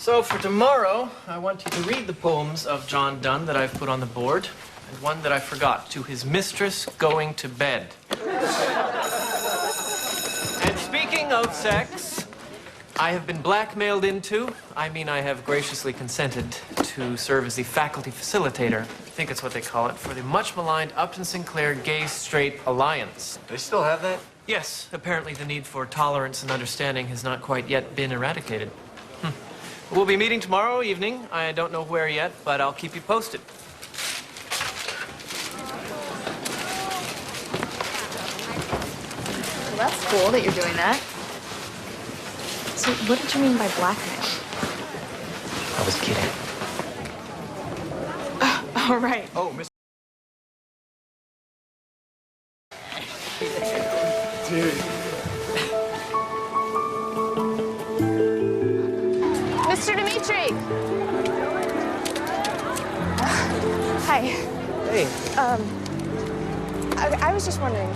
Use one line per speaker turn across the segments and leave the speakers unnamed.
So for tomorrow, I want you to read the poems of John Donne that I've put on the board, and one that I forgot, To His Mistress Going to Bed. And speaking of sex, I have been blackmailed into, I have graciously consented to serve as the faculty facilitator, I think it's what they call it, for the much-maligned Upton Sinclair Gay-Straight Alliance.
They still have that?
Yes, apparently the need for tolerance and understanding has not quite yet been eradicated. We'll be meeting tomorrow evening. I don't know where yet, but I'll keep you posted.
Well, that's cool that you're doing that. So what did you mean by blackmail?
I was kidding.
All right.
Oh, Miss... Dude.
Mr. Dimitri! Hi.
Hey.
I was just wondering,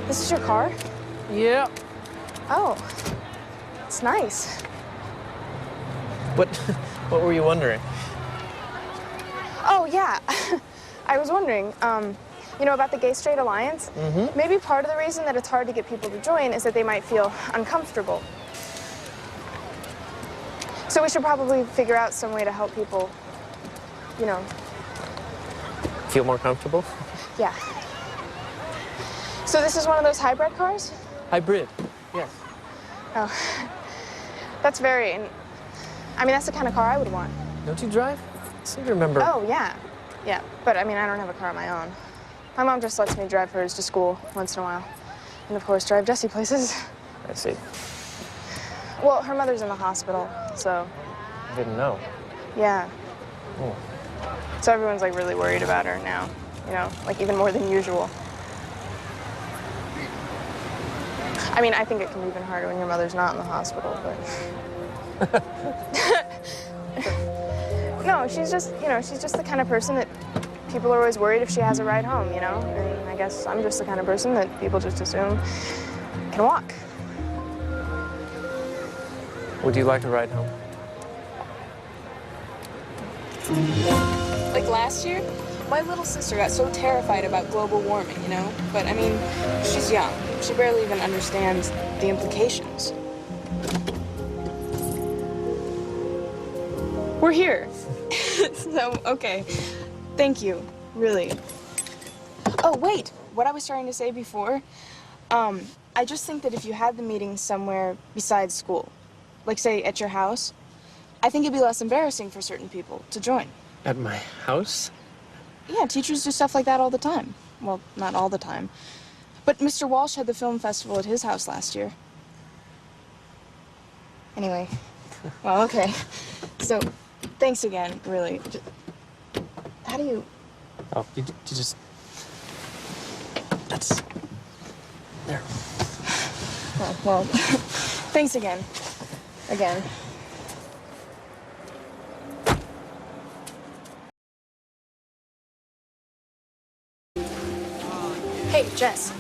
this is your car?
Yeah.
Oh, it's nice.
What were you wondering?
Oh, yeah. I was wondering, you know, about the Gay-Straight Alliance?
Mm-hmm.
Maybe part of the reason that it's hard to get people to join is that they might feel uncomfortable. So we should probably figure out some way to help people, you know.
Feel more comfortable?
Yeah. So this is one of those hybrid cars?
Hybrid, yes.
Oh, that's very, that's the kind of car I would want.
Don't you drive? I seem to remember.
Oh, yeah. Yeah, but I don't have a car of my own. My mom just lets me drive hers to school once in a while. And of course, drive Jessie places.
I see.
Well, her mother's in the hospital, so.
I didn't know.
Yeah.
Oh.
So everyone's like really worried about her now. You know, like even more than usual. I think it can be even harder when your mother's not in the hospital, but. No, she's just the kind of person that people are always worried if she has a ride home, you know? And I guess I'm just the kind of person that people just assume can walk.
Would you like to ride home?
Like last year, my little sister got so terrified about global warming, you know? But she's young. She barely even understands the implications. We're here. So, okay. Thank you, really. Oh, wait. What I was trying to say before, I just think that if you had the meeting somewhere besides school, like, say, at your house, I think it'd be less embarrassing for certain people to join.
At my house?
Yeah, teachers do stuff like that all the time. Well, not all the time. But Mr. Walsh had the film festival at his house last year. Anyway. Well, okay. So, thanks again, really. How do you...
Oh, you just... That's... There.
Oh, well, thanks again. Again. Hey, Jess.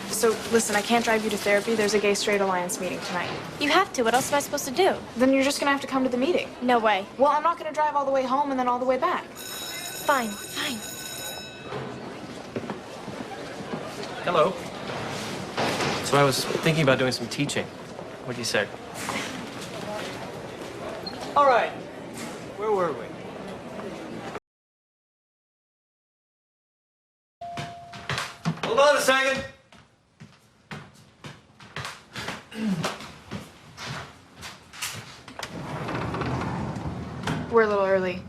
So, listen, I can't drive you to therapy. There's a Gay-Straight Alliance meeting tonight.
You have to. What else am I supposed to do?
Then you're just gonna have to come to the meeting.
No way.
Well, I'm not gonna drive all the way home and then all the way back.
Fine, fine.
Hello. So I was thinking about doing some teaching. What do you say? All right. Where were we? Hold on a second.
We're a little early.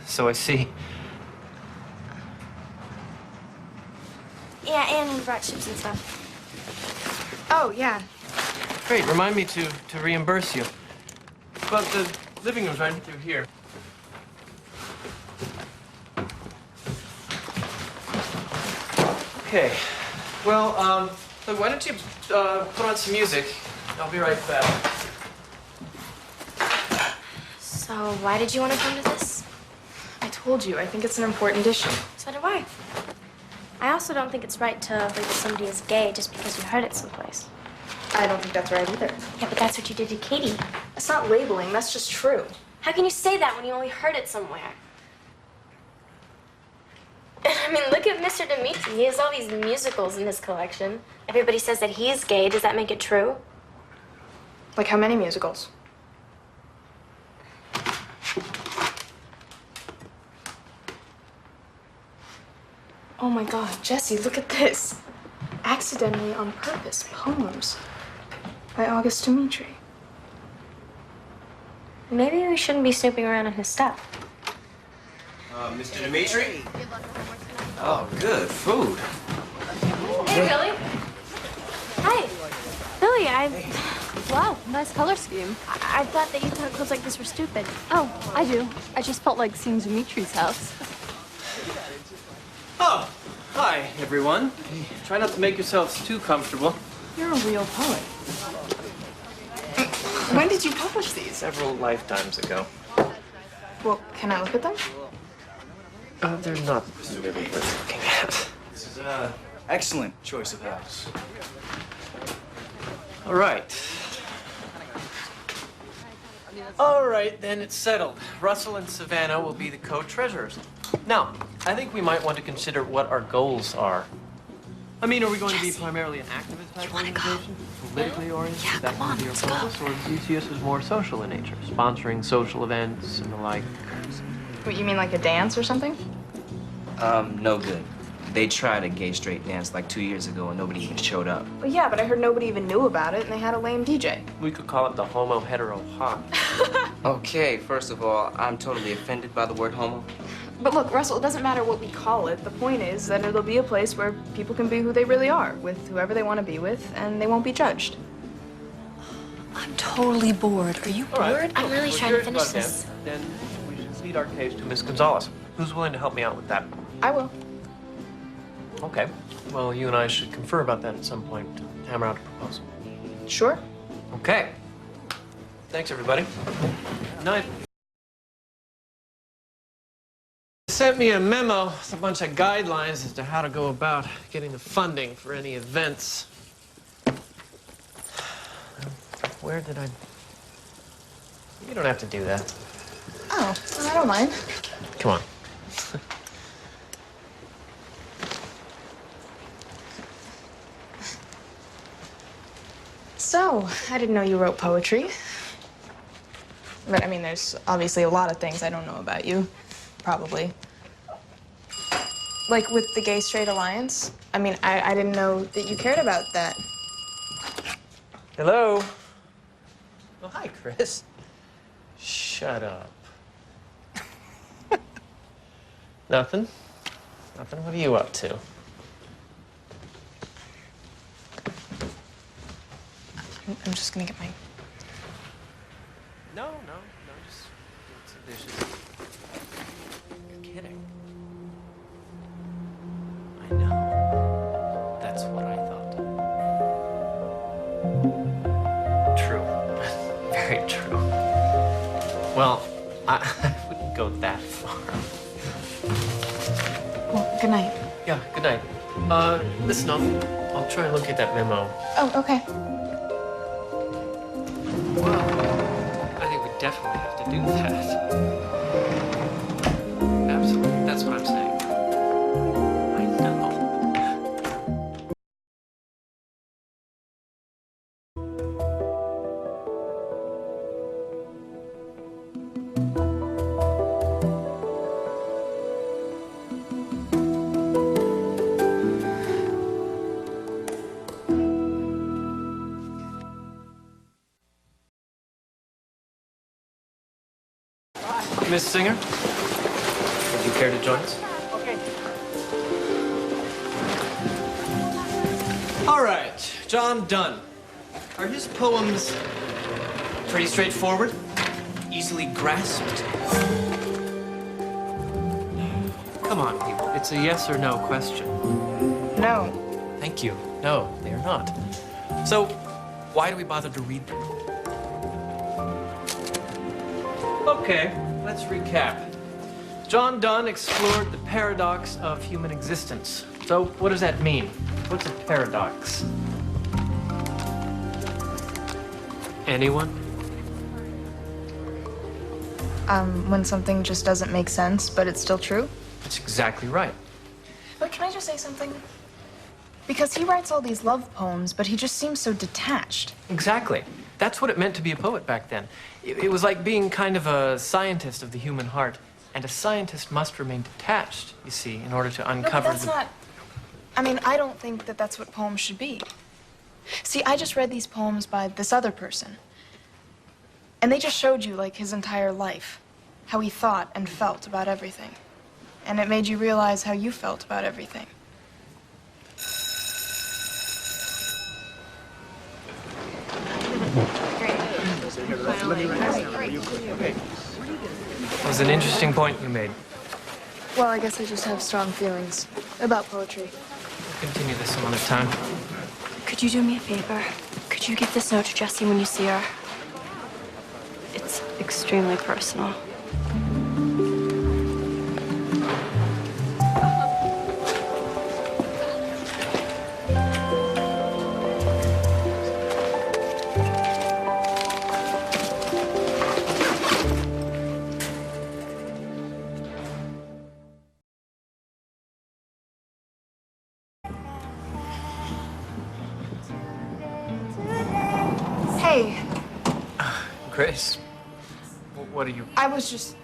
So I see.
Yeah, and we brought chips and stuff.
Oh, yeah.
Great. Remind me to reimburse you. But the living room's right through here. Okay. Well, look, why don't you put on some music? I'll be right back.
So, why did you want to come to this?
I told you, I think it's an important issue.
So do I. I also don't think it's right to label somebody as gay just because you heard it someplace.
I don't think that's right either.
Yeah, but that's what you did to Katie.
It's not labeling, that's just true.
How can you say that when you only heard it somewhere? I mean, look at Mr. Dimitri. He has all these musicals in his collection. Everybody says that he's gay. Does that make it true?
Like how many musicals? Oh my God, Jesse, look at this. Accidentally on Purpose, poems by August Dimitri.
Maybe we shouldn't be snooping around in his stuff.
Mr. Dimitri? Oh, good food.
Hey, Billy. Hi. Billy,
Wow, nice color scheme.
I thought that you thought clothes like this were stupid.
Oh, I do. I just felt like seeing Dimitri's house.
Oh, hi, everyone. Try not to make yourselves too comfortable.
You're a real poet. When did you publish these?
Several lifetimes ago.
Well, can I look at them?
They're not really worth looking at.
This is an excellent choice of house.
All right. All right, then it's settled. Russell and Savannah will be the co-treasurers. Now, I think we might want to consider what our goals are. I mean, are we going to be primarily an activist type organization? Politically oriented?
Yeah,
Is that
come
going
on,
to be our
let's go.
focus? Or do you see us as more social in nature, sponsoring social events and the like?
What, you mean like a dance or something?
No good. They tried a gay straight dance like 2 years ago and nobody even showed up.
Well, yeah, but I heard nobody even knew about it and they had a lame DJ.
We could call it the homo hetero hot.
Okay, first of all, I'm totally offended by the word homo.
But look, Russell, it doesn't matter what we call it. The point is that it'll be a place where people can be who they really are, with whoever they want to be with, and they won't be judged.
I'm totally bored. Are you
All
bored?
right.
I'm really
We're
trying to
curious
finish
about
this.
that. Then we should cede our case to Miss Gonzalez. Who's willing to help me out with that?
I will.
Okay. Well, you and I should confer about that at some point to hammer out a proposal.
Sure.
Okay. Thanks, everybody. Good night. Sent me a memo with a bunch of guidelines as to how to go about getting the funding for any events. Where did I... You don't have to do that.
Oh, well, I don't mind.
Come on.
So, I didn't know you wrote poetry. But, I mean, there's obviously a lot of things I don't know about you. Probably. Like with the Gay-Straight Alliance. I mean, I didn't know that you cared about that.
Hello? Oh, hi, Chris. Shut up. Nothing? Nothing? What are you up to?
I'm just gonna get my...
No, just doing some dishes. You're kidding. I know. That's what I thought. True. Very true. Well, I wouldn't go that far.
Well, good night.
Yeah, good night. Listen, I'll try and look at that memo.
Oh, okay.
Well, I think we definitely have to do that. Absolutely, that's what I'm saying. I know. Miss Singer, would you care to join us? Okay. All right, John Donne. Are his poems pretty straightforward? Easily grasped? Come on, people. It's a yes or no question.
No.
Thank you. No, they are not. So, why do we bother to read them? Okay, let's recap. John Donne explored the paradox of human existence. So, what does that mean? What's a paradox? Anyone?
When something just doesn't make sense, but it's still true?
That's exactly right.
But can I just say something? Because he writes all these love poems, but he just seems so detached.
Exactly. That's what it meant to be a poet back then. It was like being kind of a scientist of the human heart. And a scientist must remain detached, you see, in order to uncover
No, but that's not... I mean, I don't think that that's what poems should be. See, I just read these poems by this other person. And they just showed you, like, his entire life. How he thought and felt about everything. And it made you realize how you felt about everything.
It was an interesting point you made.
Well, I guess I just have strong feelings about poetry.
We'll continue this some other time.
Could you do me a favor? Could you give this note to Jessie when you see her? It's extremely personal.
Hey,
Grace, what are you...
I was just...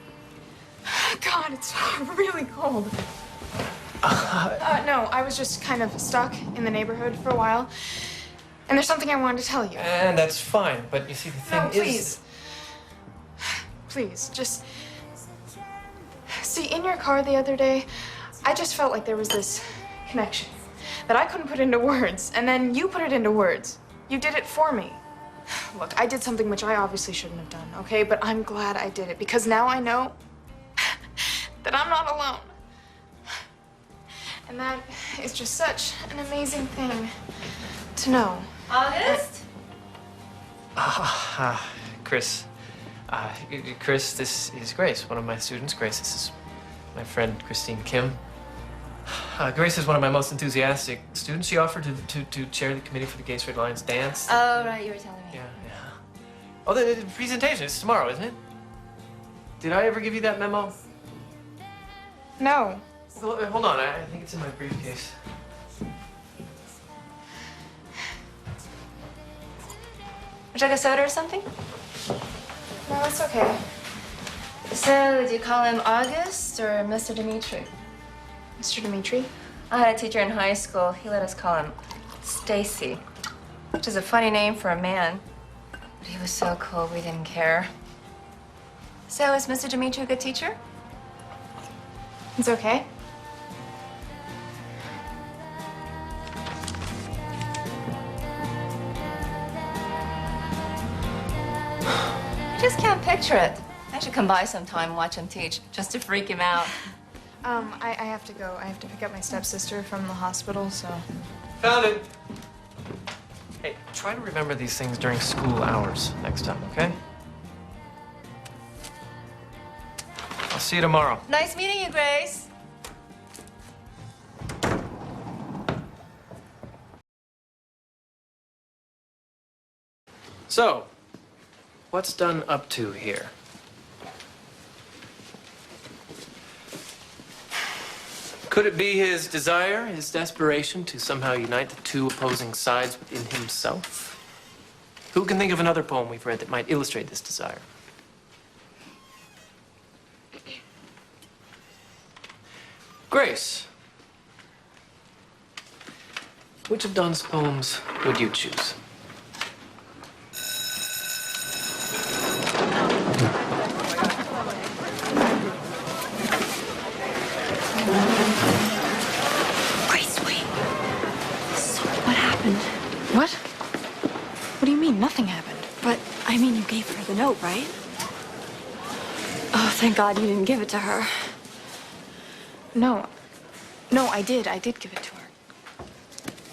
God, it's really cold. No, I was just kind of stuck in the neighborhood for a while. And there's something I wanted to tell you.
And that's fine, but you see, the thing
No,
is...
please. Please, just... See, in your car the other day, I just felt like there was this connection that I couldn't put into words, and then you put it into words. You did it for me. Look, I did something which I obviously shouldn't have done, okay? But I'm glad I did it, because now I know that I'm not alone. And that is just such an amazing thing to know.
August?
Chris. Chris, this is Grace, one of my students. Grace, this is my friend, Christine Kim. Grace is one of my most enthusiastic students. She offered to chair the committee for the Gay Straight Alliance dance.
Oh, right, you were telling me.
Yeah. Oh, the presentation is tomorrow, isn't it? Did I ever give you that memo?
No.
Well, hold on, I think it's in my briefcase.
Would you like a soda or something?
No, it's okay.
So, do you call him August or Mr. Dimitri?
Mr. Dimitri?
I had a teacher in high school. He let us call him Stacy, which is a funny name for a man. But he was so cool, we didn't care. So, is Mr. Dimitri a good teacher?
It's okay.
I just can't picture it. I should come by sometime and watch him teach, just to freak him out.
I have to go. I have to pick up my stepsister from the hospital, so...
Found it. Hey, try to remember these things during school hours next time, okay? I'll see you tomorrow.
Nice meeting you, Grace.
So, what's Dunn up to here? Could it be his desire, his desperation to somehow unite the two opposing sides within himself? Who can think of another poem we've read that might illustrate this desire? Grace, which of Dunn's poems would you choose?
What? What do you mean? Nothing happened.
But, I mean, you gave her the note, right? Oh, thank God you didn't give it to her.
No. No, I did. I did give it to her.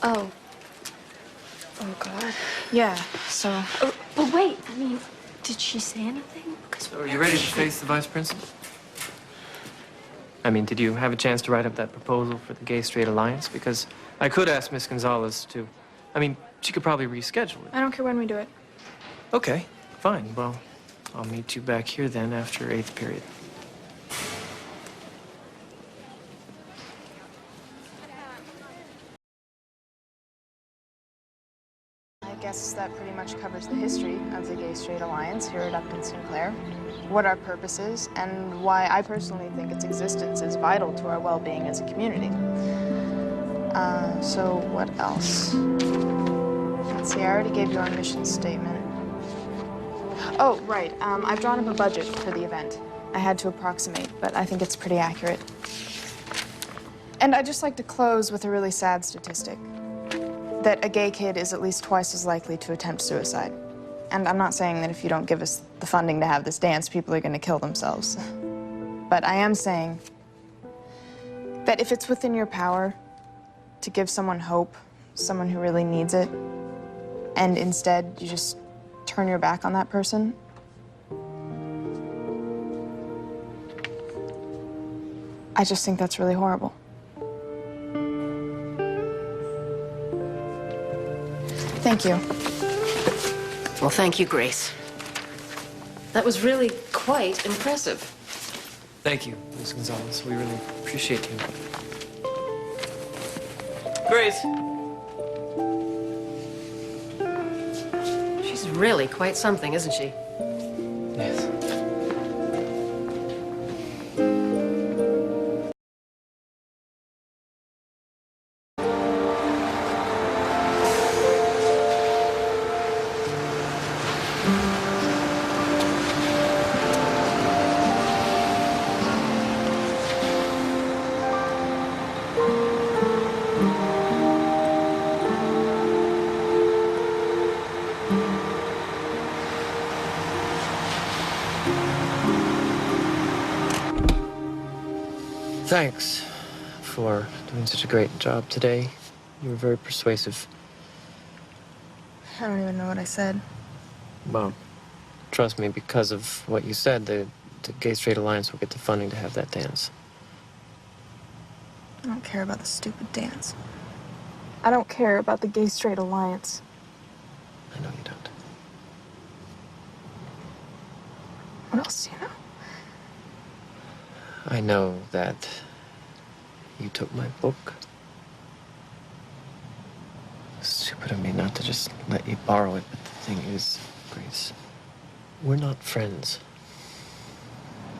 Oh. Oh, God.
Yeah, so...
But wait, I mean, did she say anything? Because
So are you ready to face the vice principal? I mean, did you have a chance to write up that proposal for the Gay Straight Alliance? Because I could ask Miss Gonzalez to... I mean, she could probably reschedule it.
I don't care when we do it.
Okay, fine. Well, I'll meet you back here then after 8th period.
I guess that pretty much covers the history of the Gay-Straight Alliance here at Upton Sinclair, what our purpose is, and why I personally think its existence is vital to our well-being as a community. So what else? Let's see, I already gave you our mission statement. Oh, right, I've drawn up a budget for the event. I had to approximate, but I think it's pretty accurate. And I'd just like to close with a really sad statistic. That a gay kid is at least twice as likely to attempt suicide. And I'm not saying that if you don't give us the funding to have this dance, people are going to kill themselves. But I am saying that if it's within your power to give someone hope, someone who really needs it, and instead you just turn your back on that person, I just think that's really horrible. Thank you.
Well, thank you, Grace. That was really quite impressive.
Thank you, Ms. Gonzalez. We really appreciate you. Grace.
She's really quite something, isn't she?
Yes. Thanks for doing such a great job today. You were very persuasive.
I don't even know what I said.
Well, trust me, because of what you said, the Gay-Straight Alliance will get the funding to have that dance.
I don't care about the stupid dance. I don't care about the Gay-Straight Alliance.
I know you don't.
What else do you know?
I know that you took my book. Stupid of me not to just let you borrow it, but the thing is, Grace, we're not friends.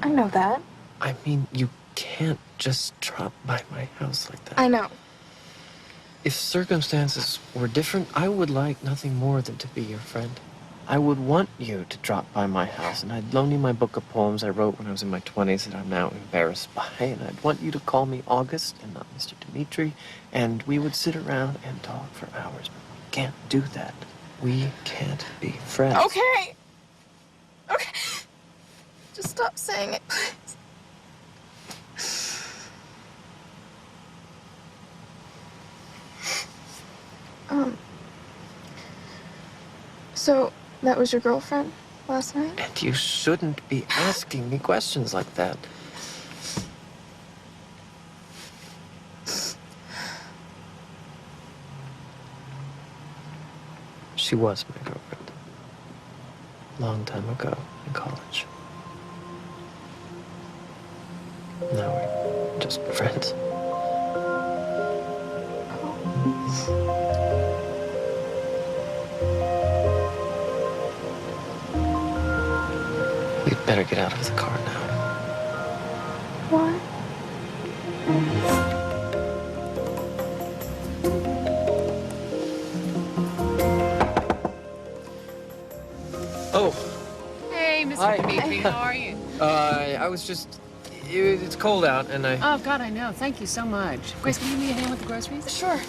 I know that.
I mean, you can't just drop by my house like that.
I know.
If circumstances were different, I would like nothing more than to be your friend. I would want you to drop by my house, and I'd loan you my book of poems I wrote when I was in my 20s that I'm now embarrassed by, and I'd want you to call me August and not Mr. Dimitri, and we would sit around and talk for hours, but we can't do that. We can't be friends.
Okay. Okay. Just stop saying it, please. So, that was your girlfriend last night?
And you shouldn't be asking me questions like that. She was my girlfriend. Long time ago in college. Now we're just friends. You'd better get out of the car now.
Why?
Oh.
Hey, Mr.
Hi.
Dimitri, how are you?
I was just... It's cold out, and I...
Oh, God, I know. Thank you so much. Grace, can you give me a hand with the groceries?
Sure.